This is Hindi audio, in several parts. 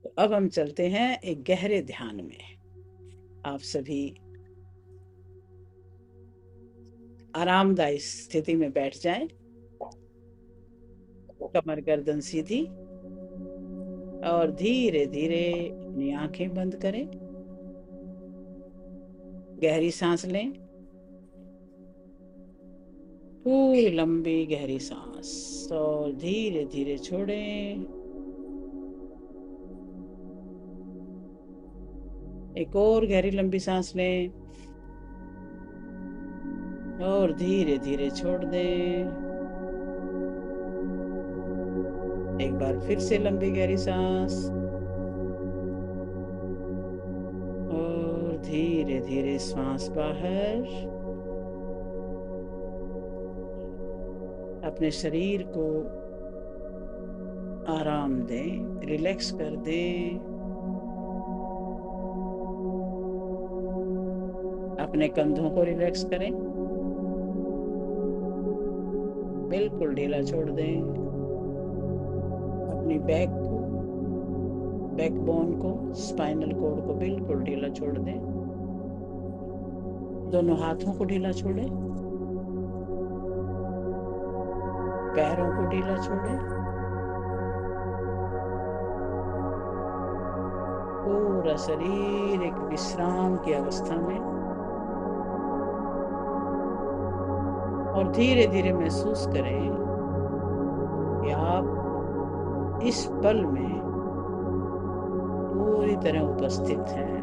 तो अब हम चलते हैं एक गहरे ध्यान में। आप सभी आरामदायी स्थिति में बैठ जाएं, कमर गर्दन सीधी, और धीरे धीरे अपनी आंखें बंद करें। गहरी सांस लें, पूरी लंबी गहरी सांस, और धीरे धीरे छोड़ें। एक और गहरी लंबी सांस लें और धीरे धीरे छोड़ दें। एक बार फिर से लंबी गहरी सांस और धीरे धीरे श्वास बाहर। अपने शरीर को आराम दें, रिलैक्स कर दें। अपने कंधों को रिलैक्स करें, बिल्कुल ढीला छोड़ दें। अपनी बैकबोन को, स्पाइनल कॉर्ड को बिल्कुल ढीला छोड़ दें। दोनों हाथों को ढीला छोड़ें, पैरों को ढीला छोड़ें। पूरा शरीर एक विश्राम की अवस्था में, और धीरे धीरे महसूस करें कि आप इस पल में पूरी तरह उपस्थित हैं,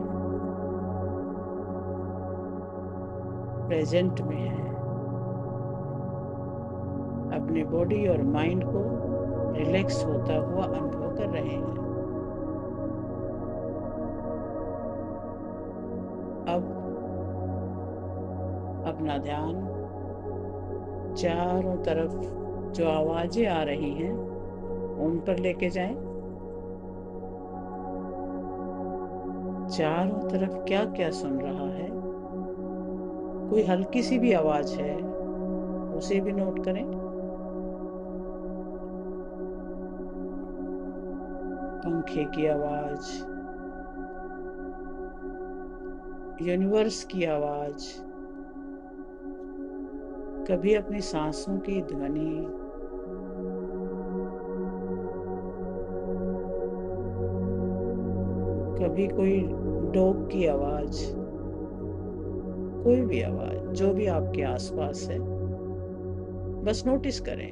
प्रेजेंट में हैं। अपने बॉडी और माइंड को रिलैक्स होता हुआ अनुभव कर रहे हैं। अब अपना ध्यान चारों तरफ जो आवाजें आ रही हैं उन पर लेके जाएं। चारों तरफ क्या क्या सुन रहा है, कोई हल्की सी भी आवाज है उसे भी नोट करें। पंखे की आवाज, यूनिवर्स की आवाज, कभी अपनी सांसों की ध्वनि, कभी कोई डॉग की आवाज, कोई भी आवाज जो भी आपके आसपास है, बस नोटिस करें।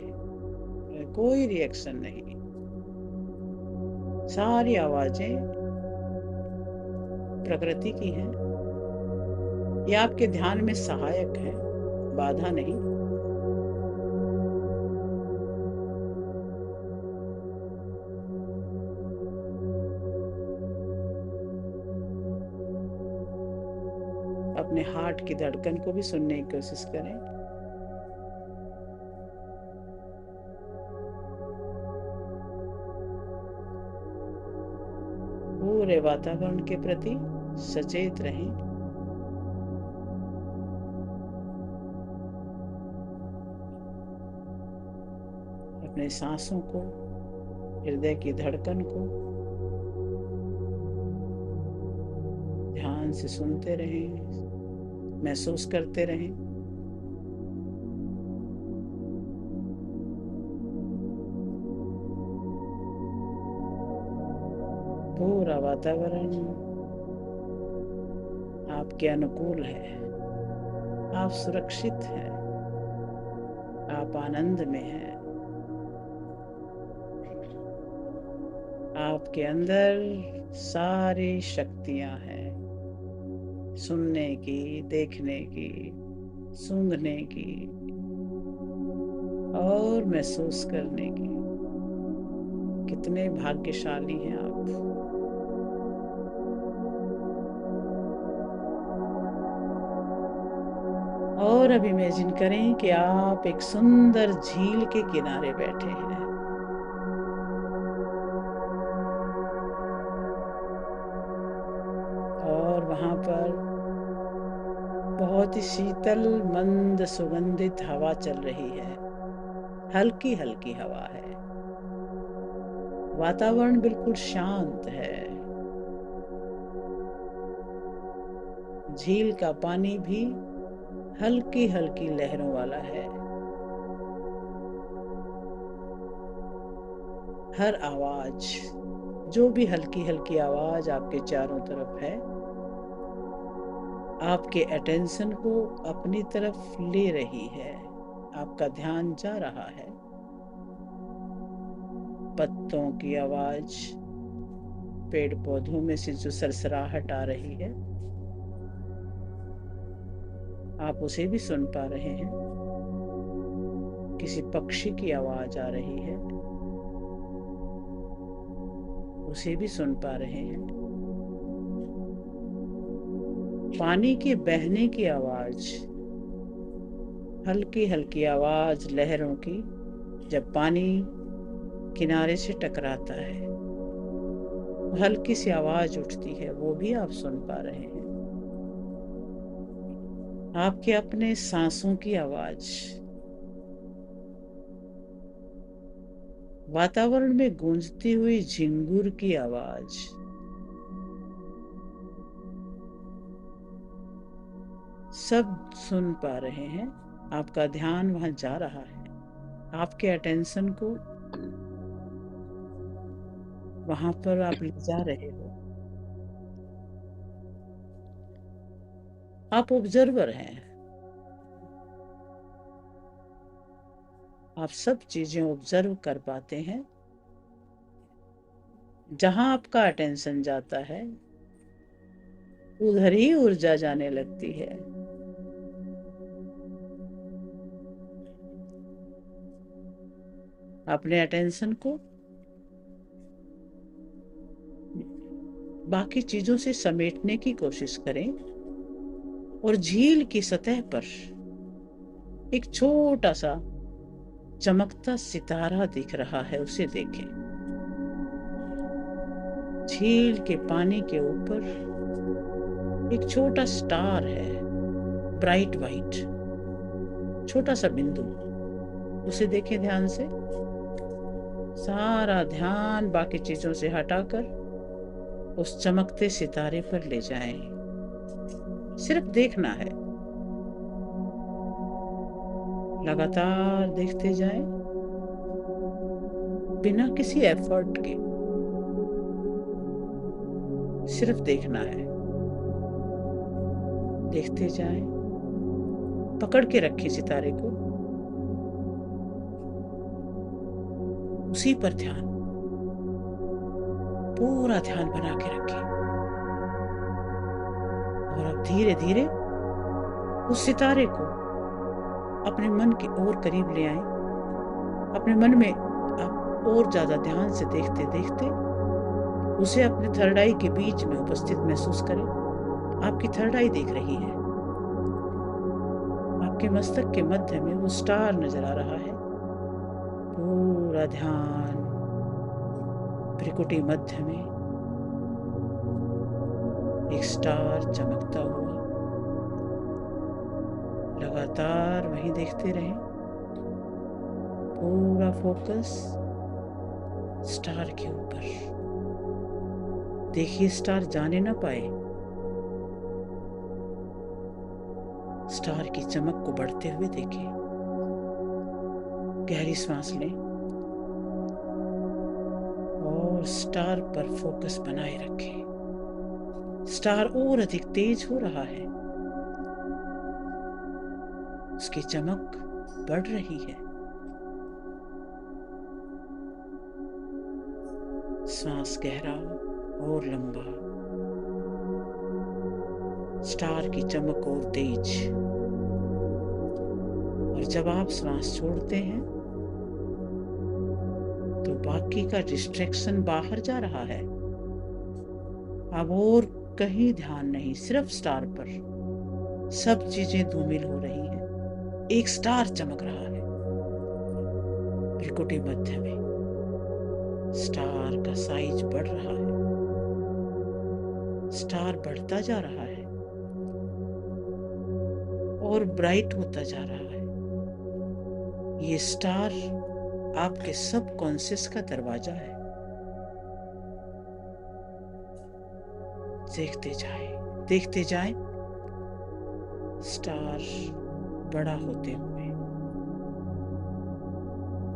कोई रिएक्शन नहीं। सारी आवाजें प्रकृति की हैं। ये आपके ध्यान में सहायक है, बाधा नहीं। अपने हार्ट की धड़कन को भी सुनने की कोशिश करें। पूरे वातावरण के प्रति सचेत रहें। अपने सांसों को, हृदय की धड़कन को ध्यान से सुनते रहें, महसूस करते रहें। पूरा वातावरण आपके अनुकूल है। आप सुरक्षित हैं, आप आनंद में हैं। आपके अंदर सारी शक्तियां हैं, सुनने की, देखने की, सूंघने की और महसूस करने की। कितने भाग्यशाली हैं आप। और अब इमेजिन करें कि आप एक सुंदर झील के किनारे बैठे हैं। और वहां पर बहुत ही शीतल, मंद, सुगंधित हवा चल रही है। हल्की हल्की हवा है। वातावरण बिल्कुल शांत है। झील का पानी भी हल्की हल्की लहरों वाला है। हर आवाज, जो भी हल्की हल्की आवाज आपके चारों तरफ है, आपके अटेंशन को अपनी तरफ ले रही है। आपका ध्यान जा रहा है। पत्तों की आवाज, पेड़ पौधों में से जो सरसराहट आ रही है, आप उसे भी सुन पा रहे हैं। किसी पक्षी की आवाज आ रही है, उसे भी सुन पा रहे हैं। पानी के बहने की आवाज, हल्की हल्की आवाज लहरों की, जब पानी किनारे से टकराता है हल्की सी आवाज उठती है, वो भी आप सुन पा रहे हैं। आपके अपने सांसों की आवाज, वातावरण में गूंजती हुई झिंगुर की आवाज, सब सुन पा रहे हैं। आपका ध्यान वहां जा रहा है। आपके अटेंशन को वहां पर आप ले जा रहे हो। आप ऑब्जर्वर हैं। आप सब चीजें ऑब्जर्व कर पाते हैं। जहां आपका अटेंशन जाता है उधर ही ऊर्जा जाने लगती है। अपने अटेंशन को बाकी चीजों से समेटने की कोशिश करें और झील की सतह पर एक छोटा सा चमकता सितारा दिख रहा है, उसे देखें। झील के पानी के ऊपर एक छोटा स्टार है, ब्राइट वाइट, छोटा सा बिंदु, उसे देखें ध्यान से। सारा ध्यान बाकी चीजों से हटाकर उस चमकते सितारे पर ले जाएं। सिर्फ देखना है। लगातार देखते जाएं, बिना किसी एफर्ट के। सिर्फ देखना है। देखते जाएं। पकड़ के रखिए सितारे को, उसी पर ध्यान, पूरा ध्यान बना के रखिए। और अब धीरे धीरे उस सितारे को अपने मन के और करीब ले आए। अपने मन में आप और ज्यादा ध्यान से देखते देखते उसे अपने थर्ड आई के बीच में उपस्थित महसूस करें। आपकी थर्ड आई देख रही है। आपके मस्तक के मध्य में वो स्टार नजर आ रहा है। पूरा ध्यान भ्रिकुटी मध्य में एक स्टार चमकता हुआ। लगातार वहीं देखते रहें। पूरा फोकस स्टार के ऊपर। देखिए स्टार जाने ना पाए। स्टार की चमक को बढ़ते हुए देखें। गहरी सांस लें और स्टार पर फोकस बनाए रखें। स्टार और अधिक तेज हो रहा है। उसकी चमक बढ़ रही है। सांस गहरा और लंबा। स्टार की चमक और तेज। और जब आप सांस छोड़ते हैं तो बाकी का डिस्ट्रैक्शन बाहर जा रहा है। अब और कहीं ध्यान नहीं, सिर्फ स्टार पर। सब चीजें धूमिल हो रही हैं। एक स्टार चमक रहा है भ्रिकुटी मध्य में। स्टार का साइज बढ़ रहा है। स्टार बढ़ता जा रहा है और ब्राइट होता जा रहा है। ये स्टार आपके सबकॉन्शियस का दरवाजा है। देखते जाएं स्टार बड़ा होते हुए।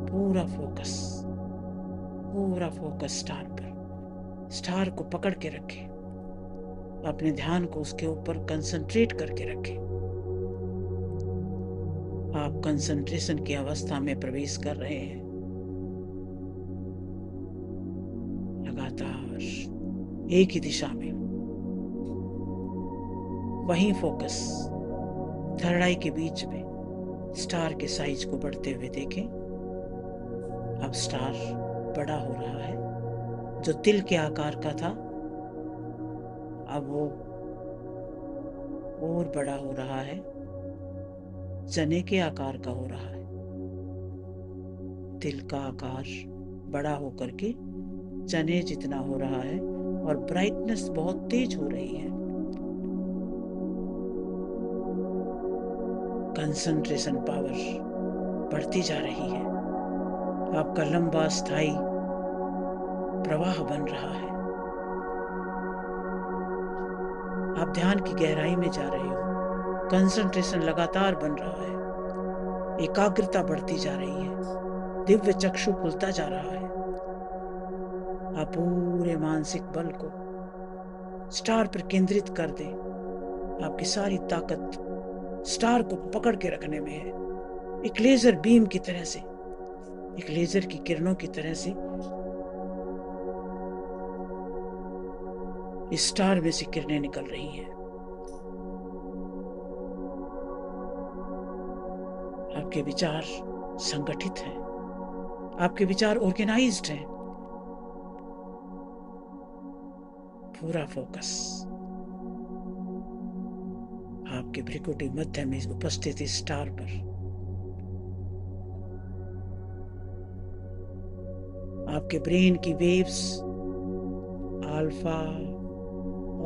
पूरा फोकस स्टार को पकड़ के रखें। अपने ध्यान को उसके ऊपर कंसंट्रेट करके रखें। आप कंसंट्रेशन की अवस्था में प्रवेश कर रहे हैं। लगातार एक ही दिशा में वही फोकस, थर्ड आई के बीच में स्टार के साइज को बढ़ते हुए देखें। अब स्टार बड़ा हो रहा है। जो तिल के आकार का था अब वो और बड़ा हो रहा है, चने के आकार का हो रहा है। तिल का आकार बड़ा होकर के चने जितना हो रहा है और ब्राइटनेस बहुत तेज हो रही है। कंसंट्रेशन पावर बढ़ती जा रही है। आपका लंबा स्थायी प्रवाह बन रहा है। आप ध्यान की गहराई में जा रहे हो। कंसंट्रेशन लगातार बन रहा है। एकाग्रता बढ़ती जा रही है। दिव्य चक्षु खुलता जा रहा है। आप पूरे मानसिक बल को स्टार पर केंद्रित कर दें। आपकी सारी ताकत स्टार को पकड़ के रखने में है। एक लेजर बीम की तरह से, एक लेजर की किरणों की तरह से इस स्टार में से किरणें निकल रही हैं। आपके विचार संगठित हैं। आपके विचार ऑर्गेनाइज्ड हैं। पूरा फोकस आपके भ्रिकुटी मध्य में उपस्थित इस स्टार पर। आपके ब्रेन की वेव्स अल्फा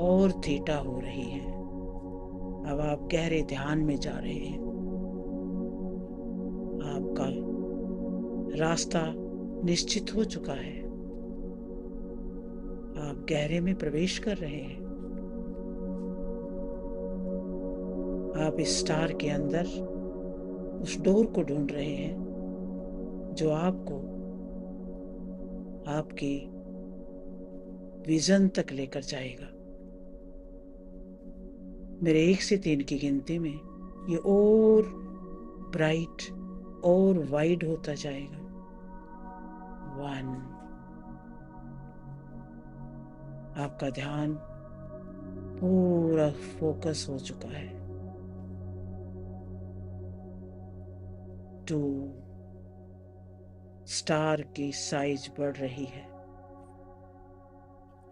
और थीटा हो रही हैं। अब आप गहरे ध्यान में जा रहे हैं। आपका रास्ता निश्चित हो चुका है। आप गहरे में प्रवेश कर रहे हैं। आप इस स्टार के अंदर उस डोर को ढूंढ रहे हैं जो आपको आपकी विजन तक लेकर जाएगा। मेरे 1 से 3 की गिनती में ये और ब्राइट और वाइड होता जाएगा। 1, आपका ध्यान पूरा फोकस हो चुका है। 2, स्टार की साइज बढ़ रही है।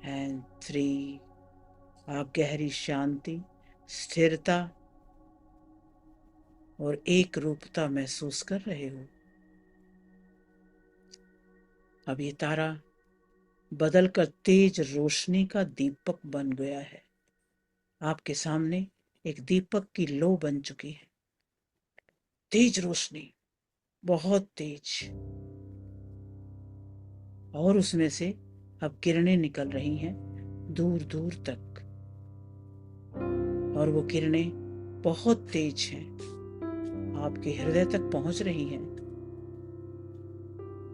एंड 3, आप गहरी शांति, स्थिरता और एक रूपता महसूस कर रहे हो। अब ये तारा बदलकर तेज रोशनी का दीपक बन गया है। आपके सामने एक दीपक की लो बन चुकी है। तेज रोशनी, बहुत तेज, और उसमें से अब किरणें निकल रही हैं दूर दूर तक, और वो किरणें बहुत तेज हैं। आपके हृदय तक पहुंच रही हैं।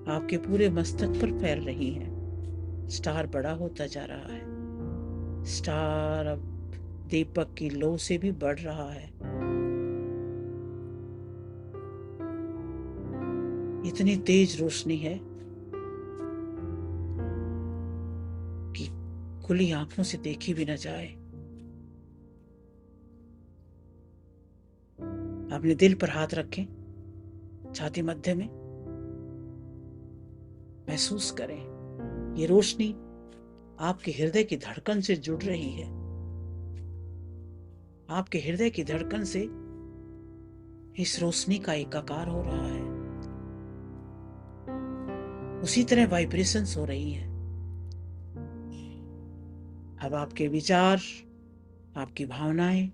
आपके पूरे मस्तक पर फैल रही हैं। स्टार बड़ा होता जा रहा है। स्टार अब दीपक की लो से भी बढ़ रहा है। इतनी तेज रोशनी है कि खुली आंखों से देखी भी न जाए। अपने दिल पर हाथ रखें, छाती मध्य में। महसूस करें ये रोशनी आपके हृदय की धड़कन से जुड़ रही है। आपके हृदय की धड़कन से इस रोशनी का एकाकार हो रहा है। उसी तरह वाइब्रेशंस हो रही हैं। अब आपके विचार, आपकी भावनाएं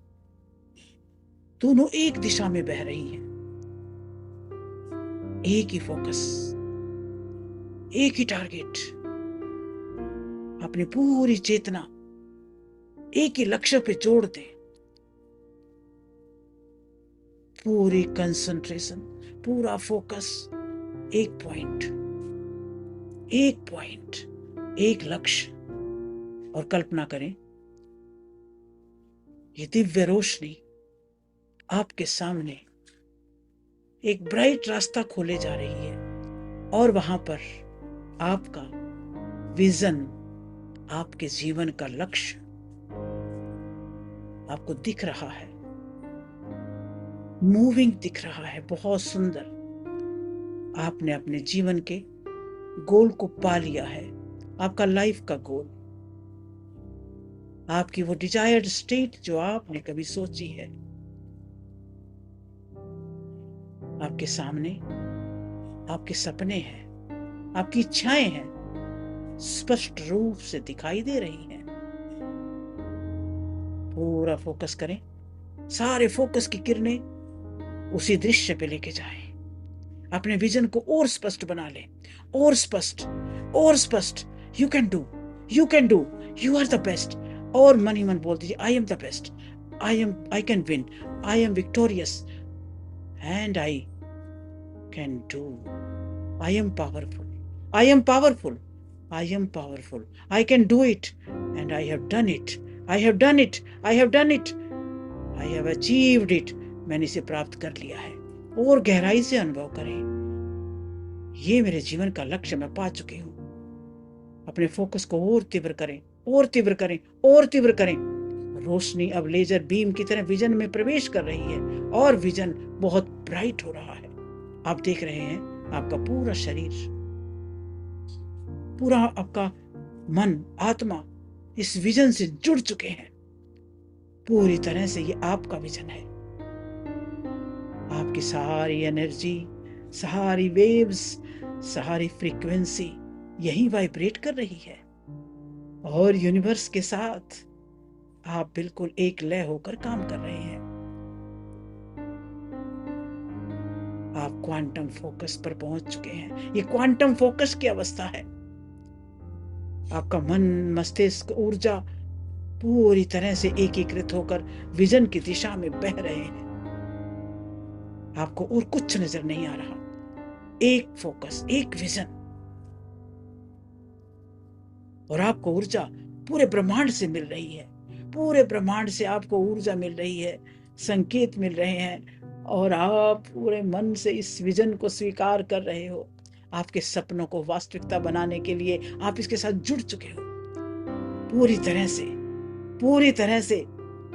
दोनों एक दिशा में बह रही हैं। एक ही फोकस, एक ही टारगेट। अपनी पूरी चेतना एक ही लक्ष्य पे जोड़ दें, पूरी कंसंट्रेशन, पूरा फोकस, एक पॉइंट, एक लक्ष्य। और कल्पना करें ये दिव्य रोशनी आपके सामने एक ब्राइट रास्ता खोले जा रही है, और वहां पर आपका विजन, आपके जीवन का लक्ष्य आपको दिख रहा है, मूविंग दिख रहा है, बहुत सुंदर। आपने अपने जीवन के गोल को पा लिया है, आपका लाइफ का गोल, आपकी वो डिजायर्ड स्टेट जो आपने कभी सोची है, आपके सामने आपके सपने हैं, आपकी इच्छाएं हैं, स्पष्ट रूप से दिखाई दे रही हैं। पूरा फोकस करें, सारे फोकस की किरणें उसी दृश्य पे लेके जाएं, अपने विजन को और स्पष्ट बना लें, और स्पष्ट, और स्पष्ट। You can do, you can do, you are the best. और मन ही मन बोल दीजिए, I am the best, I can win, I am victorious, and I can do, I am powerful, I am powerful, I am powerful, I can do it, and I have done it, I have done it, I have done it, I have achieved it. मैंने इसे प्राप्त कर लिया है। और गहराई से अनुभव करें, ये मेरे जीवन का लक्ष्य मैं पा चुकी हूं। अपने फोकस को और तीव्र करें, और तीव्र करें, और तीव्र करें। रोशनी अब लेजर बीम की तरह विजन में प्रवेश कर रही है, और विजन बहुत ब्राइट हो रहा है। आप देख रहे हैं आपका पूरा शरीर, पूरा आपका मन, आत्मा इस विजन से जुड़ चुके हैं। पूरी तरह से ये आपका विजन है। आपकी सारी एनर्जी, सारी वेव्स, सारी फ्रीक्वेंसी यही वाइब्रेट कर रही है, और यूनिवर्स के साथ आप बिल्कुल एक लय होकर काम कर रहे हैं। आप क्वांटम फोकस पर पहुंच चुके हैं। ये क्वांटम फोकस की अवस्था है। आपका मन, मस्तिष्क, ऊर्जा पूरी तरह से एकीकृत होकर विजन की दिशा में बह रहे हैं। आपको और कुछ नजर नहीं आ रहा, एक फोकस, एक विजन। और आपको ऊर्जा पूरे ब्रह्मांड से मिल रही है, पूरे ब्रह्मांड से आपको ऊर्जा मिल रही है, संकेत मिल रहे हैं, और आप पूरे मन से इस विजन को स्वीकार कर रहे हो। आपके सपनों को वास्तविकता बनाने के लिए आप इसके साथ जुड़ चुके हो पूरी तरह से, पूरी तरह से।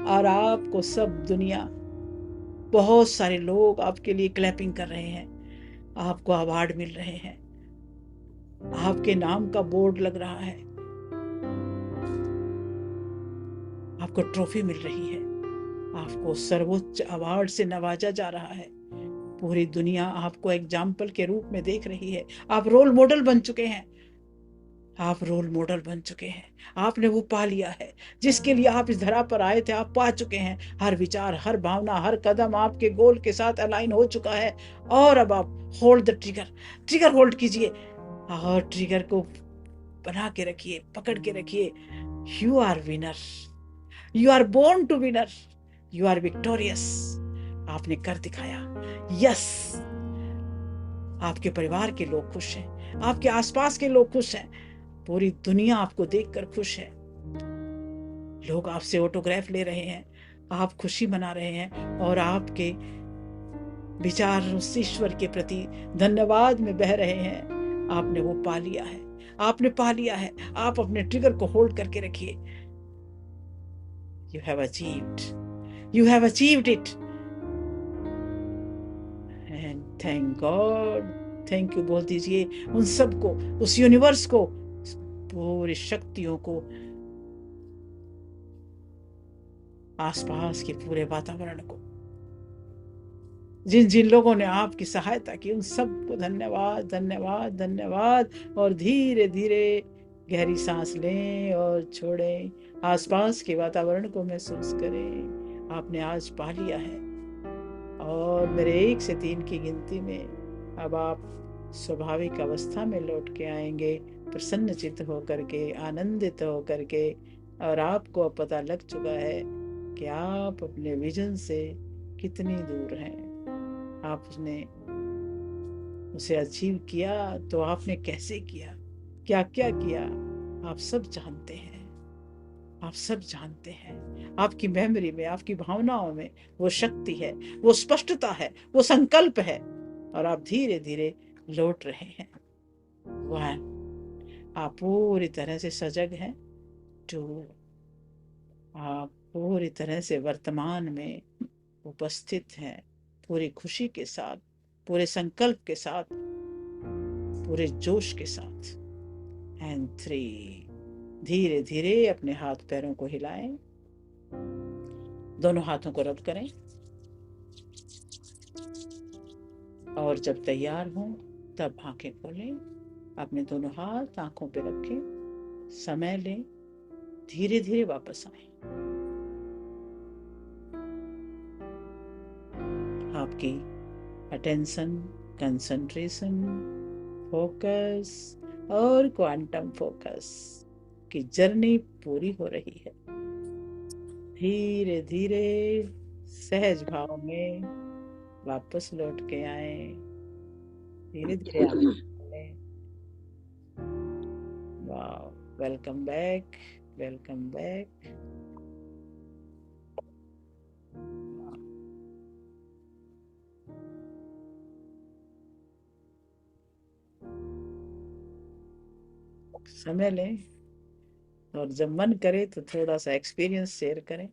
और आपको सब दुनिया, बहुत सारे लोग आपके लिए क्लैपिंग कर रहे हैं, आपको अवार्ड मिल रहे हैं, आपके नाम का बोर्ड लग रहा है, आपको ट्रॉफी मिल रही है, आपको सर्वोच्च अवार्ड से नवाजा जा रहा है। पूरी दुनिया आपको एग्जाम्पल के रूप में देख रही है। आप रोल मॉडल बन चुके हैं, आप रोल मॉडल बन चुके हैं। आपने वो पा लिया है जिसके लिए आप इस धरा पर आए थे, आप पा चुके हैं। हर विचार, हर भावना, हर कदम आपके गोल के साथ अलाइन हो चुका है। और अब आप hold the trigger, trigger hold कीजिए, और ट्रिगर को बना के रखिए, पकड़ के रखिए। You are winner, you are born to winner, you are victorious. आपने कर दिखाया। यस, आपके परिवार के लोग खुश हैं, आपके आसपास के लोग खुश हैं, पूरी दुनिया आपको देखकर खुश है। लोग आपसे ऑटोग्राफ ले रहे हैं, आप खुशी मना रहे हैं, और आपके विचार उस ईश्वर के प्रति धन्यवाद में बह रहे हैं। आपने वो पा लिया है, आपने पा लिया है। आप अपने ट्रिगर को होल्ड करके रखिए। You have achieved, you have achieved it, and thank God. Thank you बोल दीजिए उन सबको, उस यूनिवर्स को, पूरी शक्तियों को, आसपास के पूरे वातावरण को, जिन जिन लोगों ने आपकी सहायता की, उन सबको धन्यवाद, धन्यवाद, धन्यवाद। और धीरे धीरे गहरी सांस लें और छोड़ें। आसपास के वातावरण को महसूस करें। आपने आज पा लिया है। और मेरे 1 से 3 की गिनती में अब आप स्वाभाविक अवस्था में लौट के आएंगे, प्रसन्नचित्त होकर के, आनंदित होकर के। और आपको अब पता लग चुका है कि आप अपने विजन से कितनी दूर हैं। आप उसने उसे अचीव किया तो आपने कैसे किया, क्या क्या किया, आप सब जानते हैं। आप सब जानते हैं। आपकी मेमोरी में, आपकी भावनाओं में वो शक्ति है, वो स्पष्टता है, वो संकल्प है, और आप धीरे धीरे लौट रहे हैं। वन, आप पूरी तरह से सजग हैं। टू, आप पूरी तरह से वर्तमान में उपस्थित हैं, पूरी खुशी के साथ, पूरे संकल्प के साथ, पूरे जोश के साथ। एंड थ्री, धीरे धीरे अपने हाथ पैरों को हिलाएं, दोनों हाथों को रब करें, और जब तैयार हों तब आंखें खोलें। अपने दोनों हाथ आंखों पे रखें, समय लें, धीरे धीरे वापस आए। आपकी अटेंशन, कंसंट्रेशन, फोकस और क्वांटम फोकस की जर्नी पूरी हो रही है। धीरे धीरे सहज भाव में वापस लौट के आए। धीरे धीरे आप खोलें। वाह, वेलकम बैक, वेलकम बैक। समय लें, और जब मन करे तो थोड़ा सा एक्सपीरियंस शेयर करें।